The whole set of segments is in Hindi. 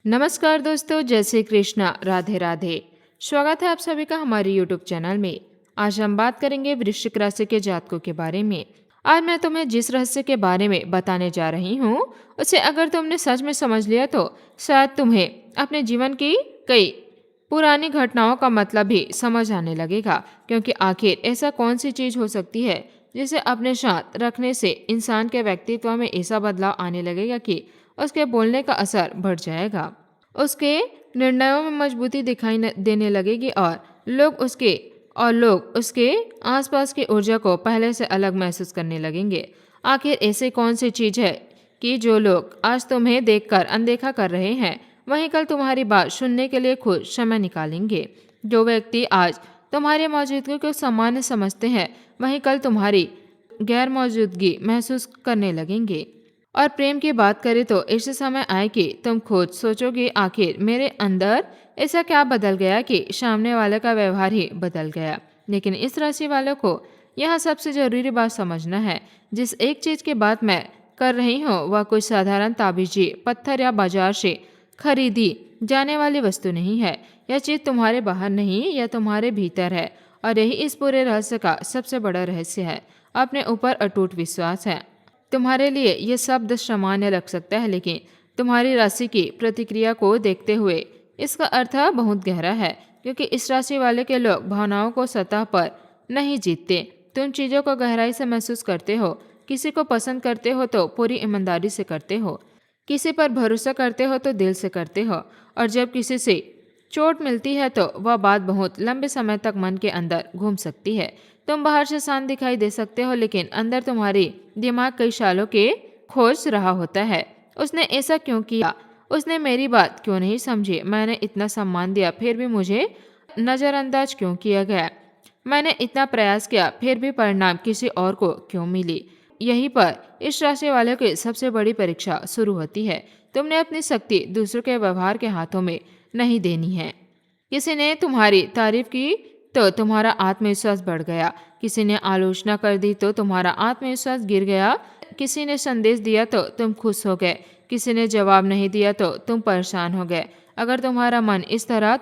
नमस्कार दोस्तों, जय श्री कृष्णा, राधे राधे। स्वागत है आप सभी का हमारे यूट्यूब चैनल में। आज हम बात करेंगे वृश्चिक राशि के जातकों के बारे में। आज मैं तुम्हें जिस रहस्य के बारे में बताने जा रही हूँ, उसे अगर तुमने सच में समझ लिया तो शायद तुम्हें अपने जीवन की कई पुरानी घटनाओं का मतलब भी समझ आने लगेगा। क्योंकि आखिर ऐसा कौन सी चीज हो सकती है जिसे अपने साथ रखने से इंसान के व्यक्तित्व में ऐसा बदलाव आने लगेगा कि उसके बोलने का असर बढ़ जाएगा, उसके निर्णयों में मजबूती दिखाई देने लगेगी और लोग उसके आसपास की ऊर्जा को पहले से अलग महसूस करने लगेंगे। आखिर ऐसे कौन सी चीज है कि जो लोग आज तुम्हें देखकर अनदेखा कर रहे हैं, वहीं कल तुम्हारी बात सुनने के लिए खुद समय निकालेंगे। जो व्यक्ति आज तुम्हारी मौजूदगी को सामान्य समझते हैं, वहीं कल तुम्हारी गैर मौजूदगी महसूस करने लगेंगे। और प्रेम की बात करें तो ऐसे समय आए कि तुम खुद सोचोगे, आखिर मेरे अंदर ऐसा क्या बदल गया कि सामने वाले का व्यवहार ही बदल गया। लेकिन इस राशि वालों को यहाँ सबसे जरूरी बात समझना है। जिस एक चीज की बात मैं कर रही हूँ वह कोई साधारण ताबीजी पत्थर या बाजार से खरीदी जाने वाली वस्तु नहीं है। यह चीज तुम्हारे बाहर नहीं, यह तुम्हारे भीतर है। और यही इस पूरे रहस्य का सबसे बड़ा रहस्य है। अपने ऊपर अटूट विश्वास है। तुम्हारे लिए ये शब्द सामान्य लग सकता है, लेकिन तुम्हारी राशि की प्रतिक्रिया को देखते हुए इसका अर्थ बहुत गहरा है। क्योंकि इस राशि वाले के लोग भावनाओं को सतह पर नहीं जीतते। तुम चीज़ों को गहराई से महसूस करते हो। किसी को पसंद करते हो तो पूरी ईमानदारी से करते हो। किसी पर भरोसा करते हो तो दिल से करते हो। और जब किसी से चोट मिलती है तो वह बात बहुत लंबे समय तक मन के अंदर घूम सकती है। तुम बाहर से शांत दिखाई दे सकते हो, लेकिन अंदर तुम्हारी दिमाग कई सालों के खोज रहा होता है। उसने ऐसा क्यों किया? उसने मेरी बात क्यों नहीं समझी? मैंने इतना सम्मान दिया फिर भी मुझे नजरअंदाज क्यों किया गया? मैंने इतना प्रयास किया फिर भी परिणाम किसी और को क्यों मिली? यहीं पर इस राशि वाले की सबसे बड़ी परीक्षा शुरू होती है। तुमने अपनी शक्ति दूसरों के व्यवहार के हाथों में नहीं देनी है। किसी ने तुम्हारी तारीफ की तो तुम्हारा आत्मविश्वास बढ़ गया। किसी ने आलोचना कर दी तो तुम्हारा आत्मविश्वास गिर गया। किसी ने संदेश दिया तो तुम खुश हो गए। किसी ने जवाब नहीं दिया तो तुम परेशान हो गए। अगर तुम्हारा मन इस तरह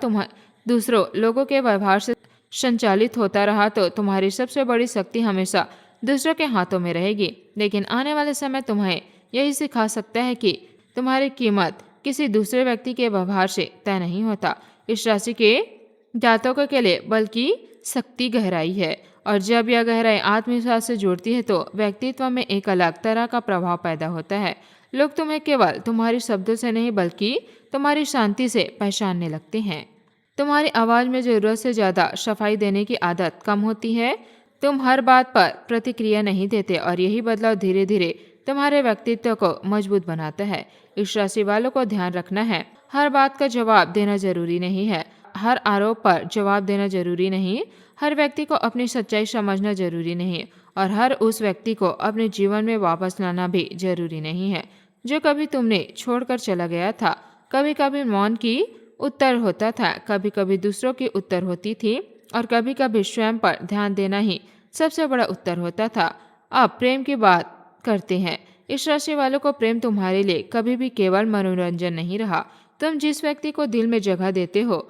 दूसरों लोगों के व्यवहार से संचालित होता रहा तो तुम्हारी सबसे बड़ी शक्ति हमेशा दूसरों के हाथों में रहेगी। लेकिन आने वाले समय तुम्हें यही सिखा सकता है कि तुम्हारी कीमत किसी दूसरे व्यक्ति के व्यवहार से तय नहीं होता। इस राशि के जातकों के लिए बल्कि शक्ति गहराई है। और जब यह गहराई आत्मविश्वास से जुड़ती है तो व्यक्तित्व में एक अलग तरह का प्रभाव पैदा होता है। लोग तुम्हें केवल तुम्हारी शब्दों से नहीं बल्कि तुम्हारी शांति से पहचानने लगते हैं। तुम्हारी आवाज में जरूरत से ज्यादा सफाई देने की आदत कम होती है। तुम हर बात पर प्रतिक्रिया नहीं देते और यही बदलाव धीरे धीरे तुम्हारे व्यक्तित्व को मजबूत बनाता है। इस राशि वालों को ध्यान रखना है, हर बात का जवाब देना जरूरी नहीं है। हर आरोप पर जवाब देना जरूरी नहीं। हर व्यक्ति को अपनी सच्चाई समझना जरूरी नहीं। और हर उस व्यक्ति को अपने जीवन में वापस लाना भी जरूरी नहीं है जो कभी तुमने छोड़कर चला गया था। कभी कभी मौन की उत्तर होता था, कभी कभी दूसरों की उत्तर होती थी और कभी कभी स्वयं पर ध्यान देना ही सबसे बड़ा उत्तर होता था। अब प्रेम की बात करते हैं। इस राशि वालों को प्रेम तुम्हारे लिए कभी भी केवल मनोरंजन नहीं रहा। तुम जिस व्यक्ति को दिल में जगह देते हो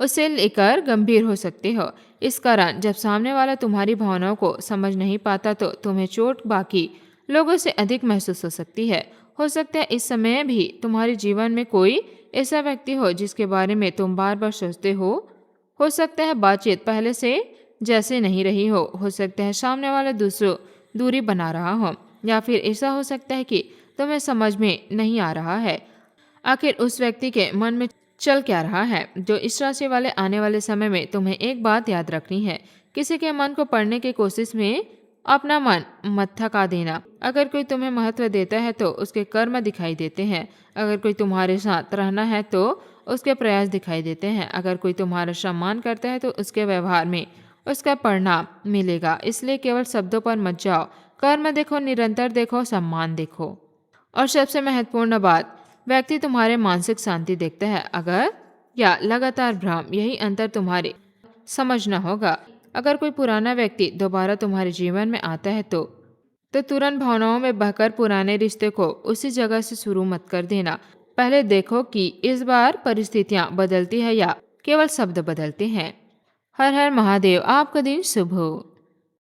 उसे लेकर गंभीर हो सकते हो। इस कारण जब सामने वाला तुम्हारी भावनाओं को समझ नहीं पाता तो तुम्हें चोट बाकी लोगों से अधिक महसूस हो सकती है। हो सकता है इस समय भी तुम्हारे जीवन में कोई ऐसा व्यक्ति हो जिसके बारे में तुम बार बार सोचते हो। सकता है बातचीत पहले से जैसे नहीं रही हो सकता है सामने वाला दूसरों दूरी बना रहा हो, या फिर ऐसा हो सकता है कि तुम्हें समझ में नहीं आ रहा है आखिर उस व्यक्ति के मन में चल क्या रहा है। जो इस राशि वाले आने वाले समय में तुम्हें एक बात याद रखनी है, किसी के मन को पढ़ने की कोशिश में अपना मन मत थका देना। अगर कोई तुम्हें महत्व देता है तो उसके कर्म दिखाई देते हैं। अगर कोई तुम्हारे साथ रहना है तो उसके प्रयास दिखाई देते हैं। अगर कोई तुम्हारा सम्मान करता है तो उसके व्यवहार में उसका परिणाम मिलेगा। इसलिए केवल शब्दों पर मत जाओ, कर्म देखो, निरंतर देखो, सम्मान देखो। और सबसे महत्वपूर्ण बात, व्यक्ति तुम्हारे मानसिक शांति देखता है अगर या लगातार भ्रम, यही अंतर तुम्हारे समझना होगा। अगर कोई पुराना व्यक्ति दोबारा तुम्हारे जीवन में आता है तो तुरंत भावनाओं में बहकर पुराने रिश्ते को उसी जगह से शुरू मत कर देना। पहले देखो कि इस बार परिस्थितियां बदलती है या केवल शब्द बदलते हैं। हर हर महादेव, आपका दिन शुभ हो।